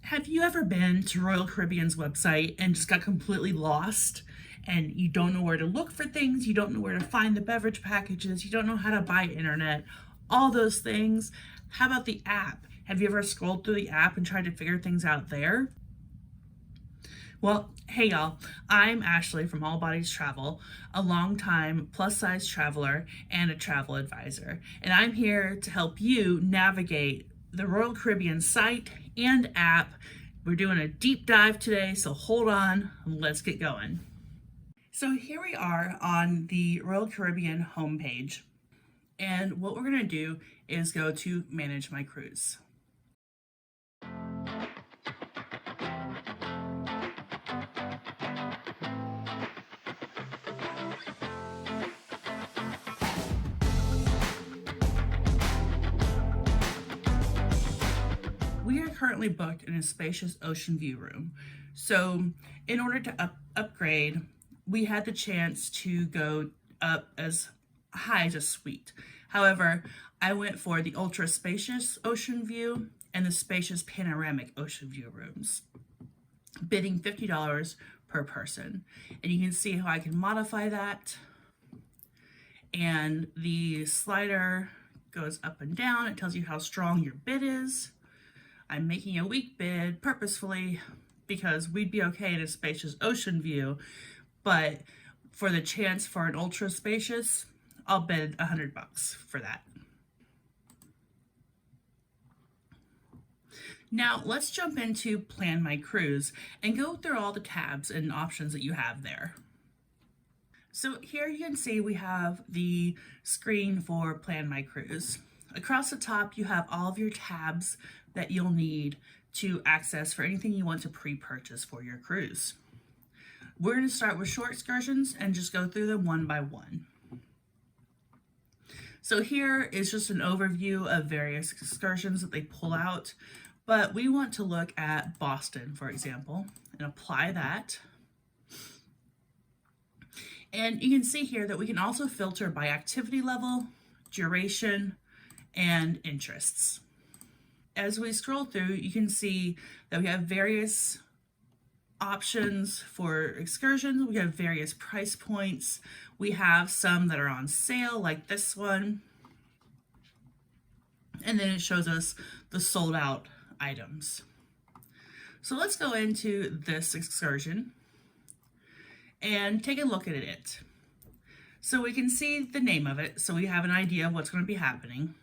Have you ever been to Royal Caribbean's website and just got completely lost and you don't know where to look for things, you don't know where to find the beverage packages, you don't know how to buy internet, all those things? How about the app? Have you ever scrolled through the app and tried to figure things out there? Well, hey y'all, I'm Ashley from All Bodies Travel, a longtime plus size traveler and a travel advisor. And I'm here to help you navigate the Royal Caribbean site and app. We're doing a deep dive today, so hold on, let's get going. So here we are on the Royal Caribbean homepage. And what we're gonna do is go to Manage My Cruise. We are currently booked in a spacious ocean view room. So in order to upgrade, we had the chance to go up as high as a suite. However, I went for the ultra spacious ocean view and the spacious panoramic ocean view rooms, bidding $50 per person. And you can see how I can modify that. And the slider goes up and down. It tells you how strong your bid is. I'm making a weak bid purposefully because we'd be okay in a spacious ocean view, but for the chance for an ultra spacious, I'll bid $100 for that. Now let's jump into Plan My Cruise and go through all the tabs and options that you have there. So here you can see we have the screen for Plan My Cruise. Across the top, you have all of your tabs that you'll need to access for anything you want to pre-purchase for your cruise. We're going to start with short excursions and just go through them one by one. So here is just an overview of various excursions that they pull out, but we want to look at Boston, for example, and apply that. And you can see here that we can also filter by activity level, duration, and interests. As we scroll through, you can see that we have various options for excursions. We have various price points. We have some that are on sale, like this one. And then it shows us the sold out items. So let's go into this excursion and take a look at it. So we can see the name of it, so we have an idea of what's going to be happening.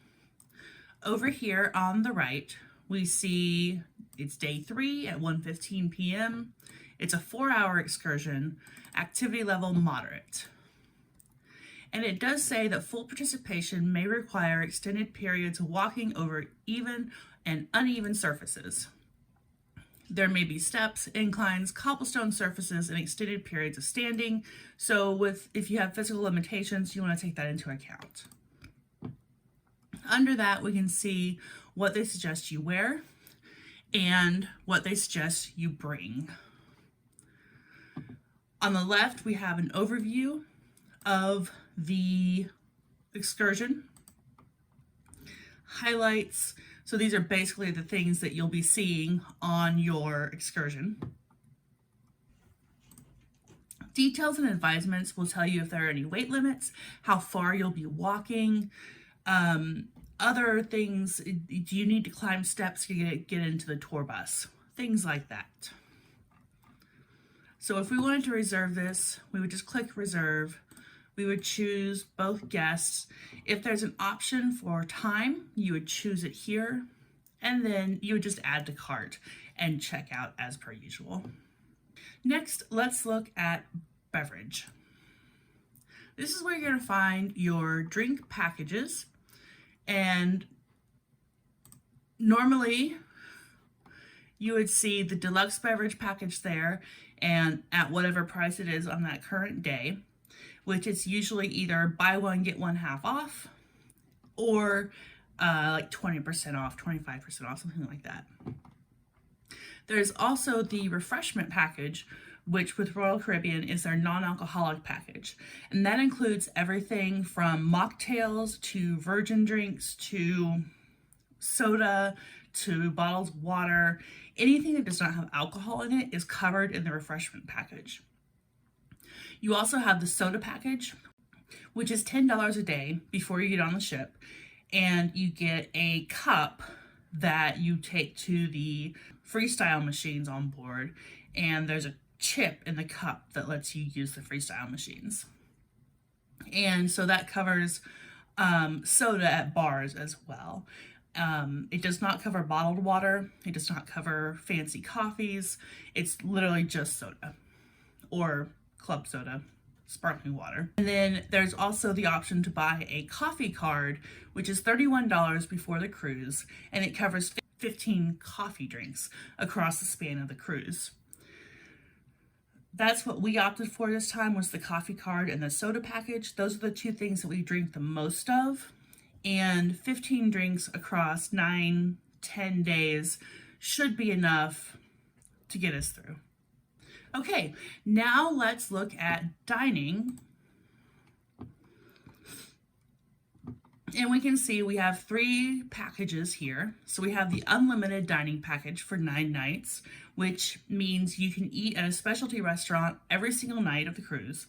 Over here on the right, we see it's day 3 at 1:15 p.m. It's a 4-hour excursion, activity level moderate. And it does say that full participation may require extended periods of walking over even and uneven surfaces. There may be steps, inclines, cobblestone surfaces, and extended periods of standing. So if you have physical limitations, you want to take that into account. Under that, we can see what they suggest you wear and what they suggest you bring. On the left, we have an overview of the excursion. Highlights. So these are basically the things that you'll be seeing on your excursion. Details and advisements will tell you if there are any weight limits, how far you'll be walking, other things. Do you need to climb steps to get into the tour bus? Things like that. So if we wanted to reserve this, we would just click reserve. We would choose both guests. If there's an option for time, you would choose it here, and then you would just add to cart and check out as per usual. Next, let's look at Beverage. This is where you're going to find your drink packages. And normally you would see the deluxe beverage package there and at whatever price it is on that current day, which is usually either buy one, get one half off, or like 20% off, 25% off, something like that. There's also the refreshment package, which with Royal Caribbean is their non-alcoholic package. And that includes everything from mocktails to virgin drinks to soda to bottled water, anything that does not have alcohol in it is covered in the refreshment package. You also have the soda package, which is $10 a day before you get on the ship, and you get a cup that you take to the freestyle machines on board, and there's a chip in the cup that lets you use the freestyle machines. And so that covers soda at bars as well. It does not cover bottled water. It does not cover fancy coffees. It's literally just soda or club soda, sparkling water. And then there's also the option to buy a coffee card, which is $31 before the cruise, and it covers 15 coffee drinks across the span of the cruise. That's what we opted for this time, was the coffee card and the soda package. Those are the two things that we drink the most of. And 15 drinks across 9-10 days should be enough to get us through. Okay, now let's look at dining. And we can see we have 3 packages here. So we have the unlimited dining package for 9 nights, which means you can eat at a specialty restaurant every single night of the cruise,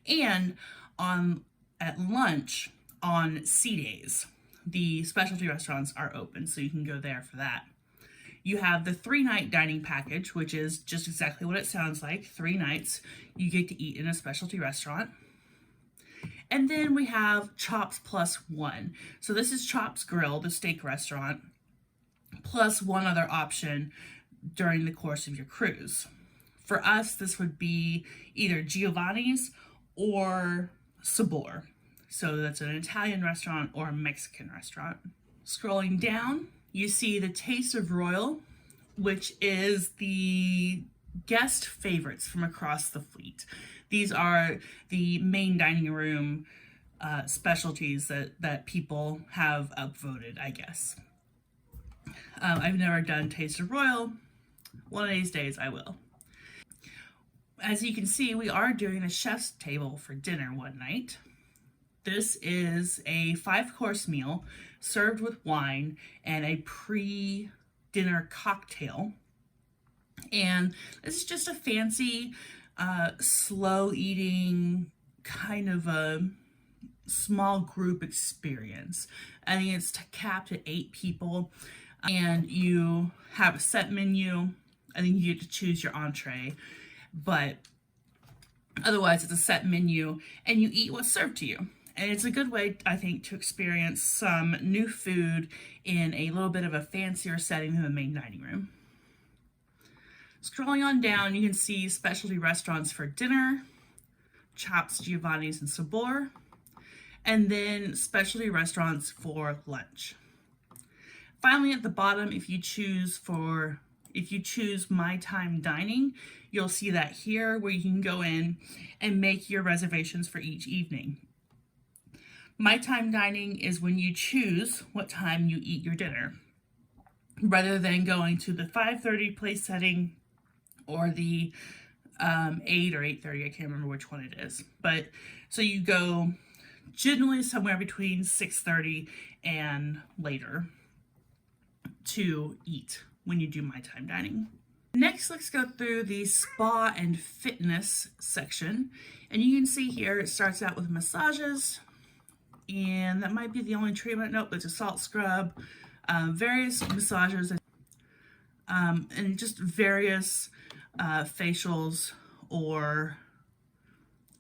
and at lunch on sea days. The specialty restaurants are open, so you can go there for that. You have the 3-night dining package, which is just exactly what it sounds like. 3 nights you get to eat in a specialty restaurant. And then we have Chops Plus 1. So this is Chops Grill, the steak restaurant, plus one other option during the course of your cruise. For us, this would be either Giovanni's or Sabor. So that's an Italian restaurant or a Mexican restaurant. Scrolling down, you see the Taste of Royal, which is the guest favorites from across the fleet. These are the main dining room specialties that people have upvoted, I guess. I've never done Taste of Royal. One of these days I will. As you can see, we are doing a chef's table for dinner one night. This is a 5-course meal served with wine and a pre-dinner cocktail. And this is just a fancy, slow eating, kind of a small group experience. I think it's capped at 8 people, and you have a set menu. I think you get to choose your entree, but otherwise it's a set menu, and you eat what's served to you. And it's a good way, I think, to experience some new food in a little bit of a fancier setting than the main dining room. Scrolling on down, you can see specialty restaurants for dinner, Chops, Giovanni's, and Sabor, and then specialty restaurants for lunch. Finally, at the bottom, if you choose My Time Dining, you'll see that here, where you can go in and make your reservations for each evening. My Time Dining is when you choose what time you eat your dinner, rather than going to the 5:30 place setting or the 8 or 8:30, I can't remember which one it is. But so you go generally somewhere between 6:30 and later to eat when you do My Time Dining. Next, let's go through the spa and fitness section. And you can see here, it starts out with massages, and that might be the only treatment. Nope, it's a salt scrub, various massages, and just various facials or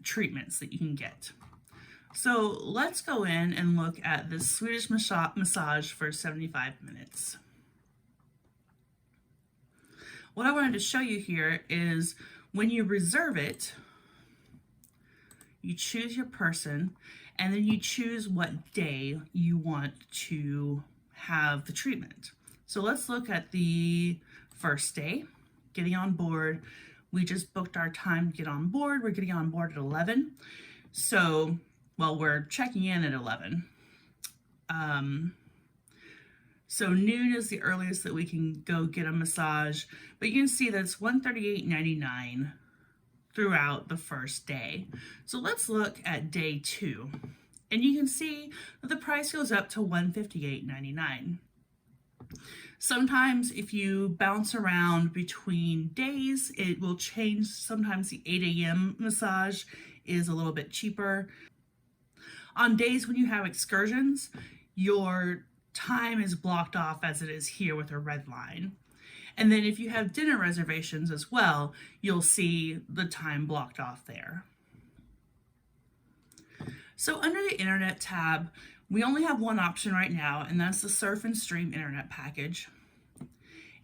treatments that you can get. So let's go in and look at this Swedish massage for 75 minutes. What I wanted to show you here is when you reserve it, you choose your person, and then you choose what day you want to have the treatment. So let's look at the first day, getting on board. We just booked our time to get on board. We're getting on board at 11. So, well, we're checking in at 11. So noon is the earliest that we can go get a massage, but you can see that it's $138.99 throughout the first day. So let's look at day 2, and you can see that the price goes up to $158.99. Sometimes if you bounce around between days, it will change. Sometimes the 8 a.m. massage is a little bit cheaper. On days when you have excursions, your time is blocked off as it is here with a red line. And then if you have dinner reservations as well, you'll see the time blocked off there. So under the internet tab, we only have one option right now, and that's the Surf and Stream internet package.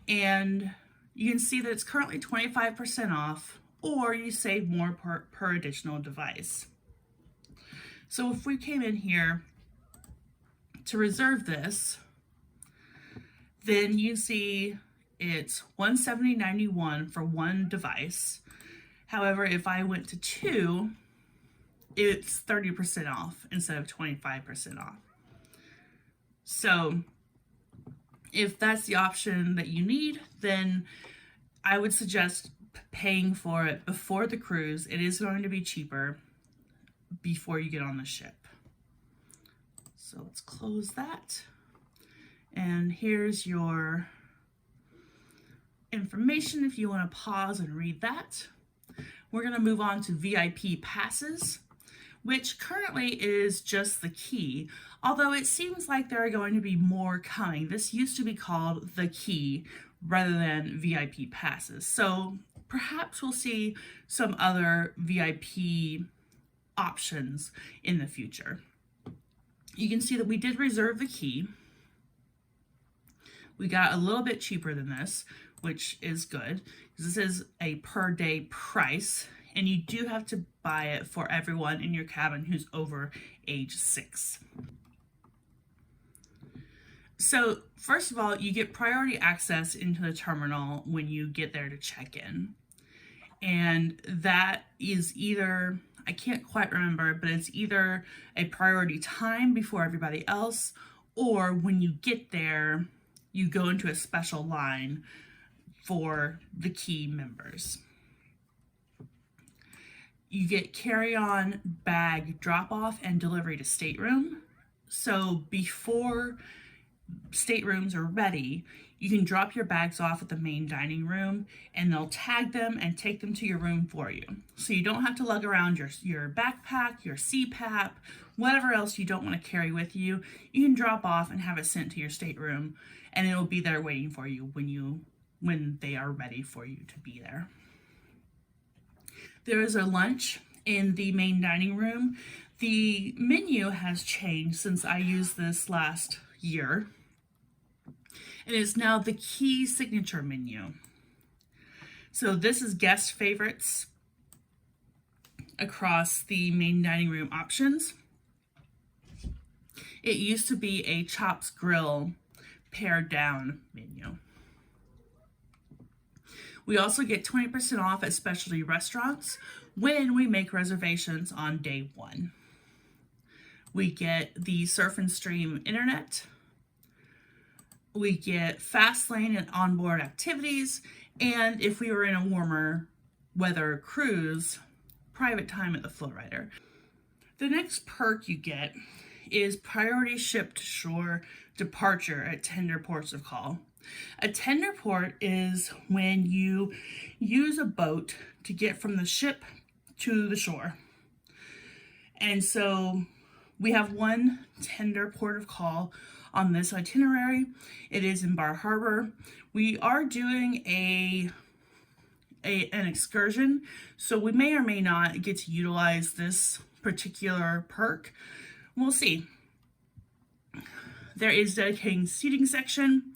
And you can see that it's currently 25% off, or you save more per additional device. So if we came in here to reserve this, then you see it's $170.91 for one device. However, if I went to two, it's 30% off instead of 25% off. So if that's the option that you need, then I would suggest paying for it before the cruise. It is going to be cheaper before you get on the ship. So let's close that. And here's your information if you want to pause and read that. We're going to move on to VIP passes, which currently is just the key, although it seems like there are going to be more coming. This used to be called the key rather than VIP passes. So perhaps we'll see some other VIP options in the future. You can see that we did reserve the key. We got a little bit cheaper than this, which is good. This is a per day price, and you do have to buy it for everyone in your cabin who's over age 6. So first of all, you get priority access into the terminal when you get there to check in. And that is either, I can't quite remember, but it's either a priority time before everybody else, or when you get there, you go into a special line for the key members. You get carry-on bag drop-off and delivery to stateroom. So before staterooms are ready, you can drop your bags off at the main dining room and they'll tag them and take them to your room for you. So you don't have to lug around your backpack, your CPAP, whatever else you don't want to carry with you. You can drop off and have it sent to your stateroom, and it'll be there waiting for you when they are ready for you to be there. There is a lunch in the main dining room. The menu has changed since I used this last year. It is now the key signature menu. So this is guest favorites across the main dining room options. It used to be a Chops Grill pared down menu. We also get 20% off at specialty restaurants when we make reservations on day 1. We get the Surf and Stream internet. We get fast lane and onboard activities. And if we were in a warmer weather cruise, private time at the flow rider. The next perk you get is priority ship to shore departure at tender ports of call. A tender port is when you use a boat to get from the ship to the shore. And so we have one tender port of call on this itinerary. It is in Bar Harbor. We are doing an excursion, so we may or may not get to utilize this particular perk. We'll see. There is dedicated seating section.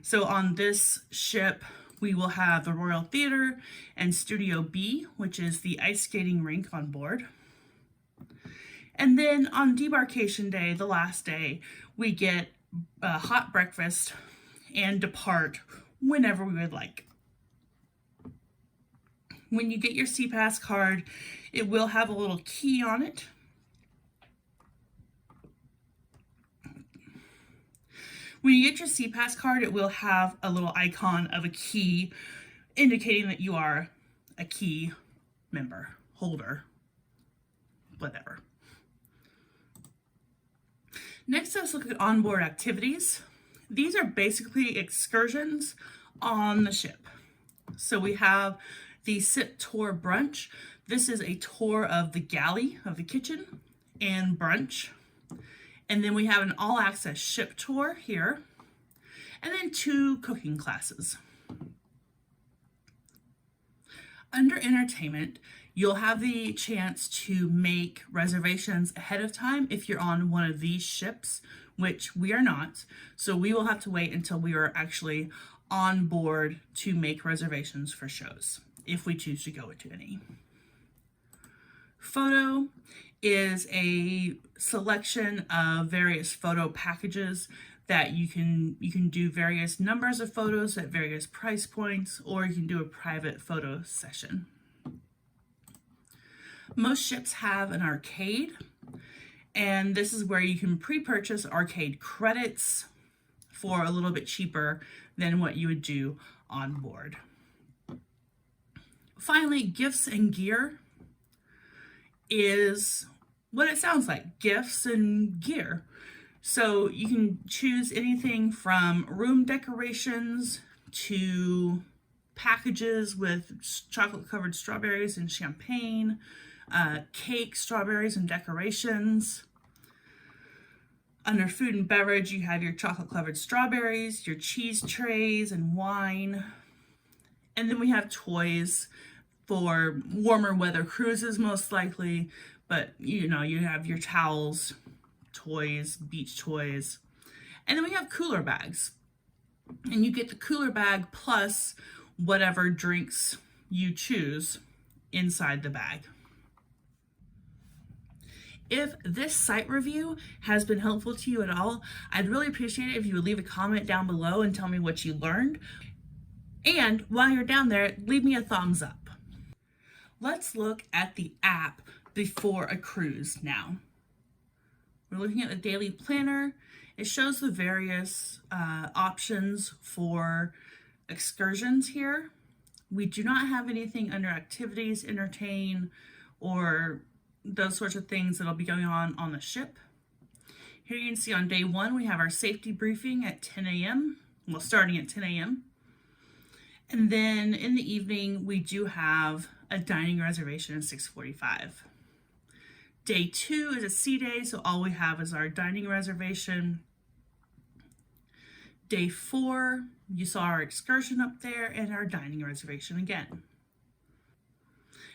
So on this ship, we will have the Royal Theater and Studio B, which is the ice skating rink on board. And then on debarkation day, the last day, we get a hot breakfast and depart whenever we would like. When you get your SeaPass card, it will have a little key on it. When you get your SeaPass card, it will have a little icon of a key indicating that you are a key member, holder, whatever. Next, let's look at onboard activities. These are basically excursions on the ship. So we have the Sip Tour Brunch. This is a tour of the galley, of the kitchen, and brunch. And then we have an all-access ship tour here, and then 2 cooking classes. Under entertainment, you'll have the chance to make reservations ahead of time if you're on one of these ships, which we are not. So we will have to wait until we are actually on board to make reservations for shows, if we choose to go to any. Photo is a selection of various photo packages that you can do various numbers of photos at various price points, or you can do a private photo session. Most ships have an arcade, and this is where you can pre-purchase arcade credits for a little bit cheaper than what you would do on board. Finally, gifts and gear is what it sounds like, gifts and gear. So you can choose anything from room decorations to packages with chocolate covered strawberries and champagne, cake, strawberries, and decorations. Under food and beverage, you have your chocolate covered strawberries, your cheese trays, and wine. And then we have toys for warmer weather cruises, most likely, but you have your towels, toys, beach toys. And then we have cooler bags. And you get the cooler bag plus whatever drinks you choose inside the bag. If this site review has been helpful to you at all, I'd really appreciate it if you would leave a comment down below and tell me what you learned. And while you're down there, leave me a thumbs up. Let's look at the app before a cruise now. We're looking at the daily planner. It shows the various options for excursions here. We do not have anything under activities, entertain, or those sorts of things that'll be going on the ship. Here you can see on day 1, we have our safety briefing at 10 a.m. Well, starting at 10 a.m. And then in the evening, we do have a dining reservation at 6:45. Day 2 is a sea day, so all we have is our dining reservation. Day 4, you saw our excursion up there and our dining reservation again.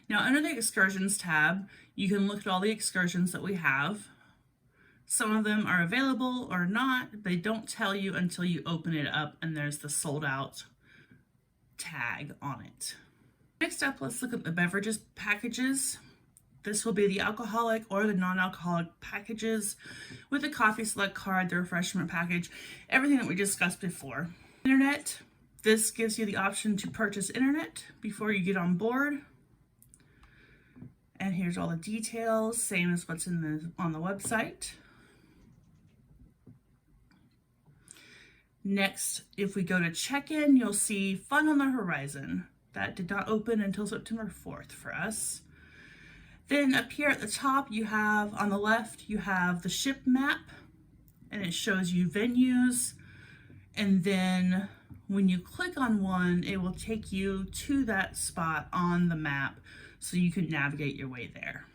Now under the Excursions tab, you can look at all the excursions that we have. Some of them are available or not. They don't tell you until you open it up and there's the sold out tag on it. Next up, let's look at the beverages packages. This will be the alcoholic or the non-alcoholic packages with the coffee select card, the refreshment package, everything that we discussed before. Internet, this gives you the option to purchase internet before you get on board. And here's all the details, same as what's on the website. Next, if we go to check-in, you'll see Fun on the Horizon. That did not open until September 4th for us. Then up here at the top, you have, on the left, you have the ship map, and it shows you venues. And then when you click on one, it will take you to that spot on the map so you can navigate your way there.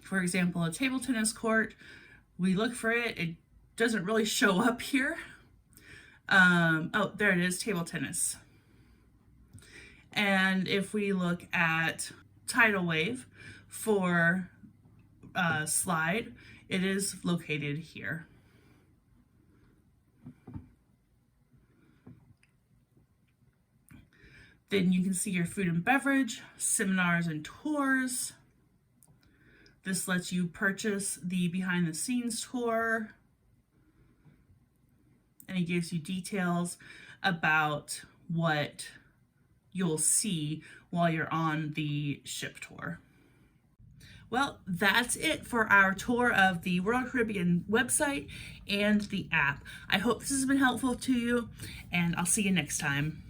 For example, a table tennis court, we look for it, it doesn't really show up here. Oh, there it is, table tennis. And if we look at tidal wave for slide, it is located here. Then you can see your food and beverage, seminars and tours. This lets you purchase the behind the scenes tour. And it gives you details about what you'll see while you're on the ship tour. Well, that's it for our tour of the Royal Caribbean website and the app. I hope this has been helpful to you, and I'll see you next time.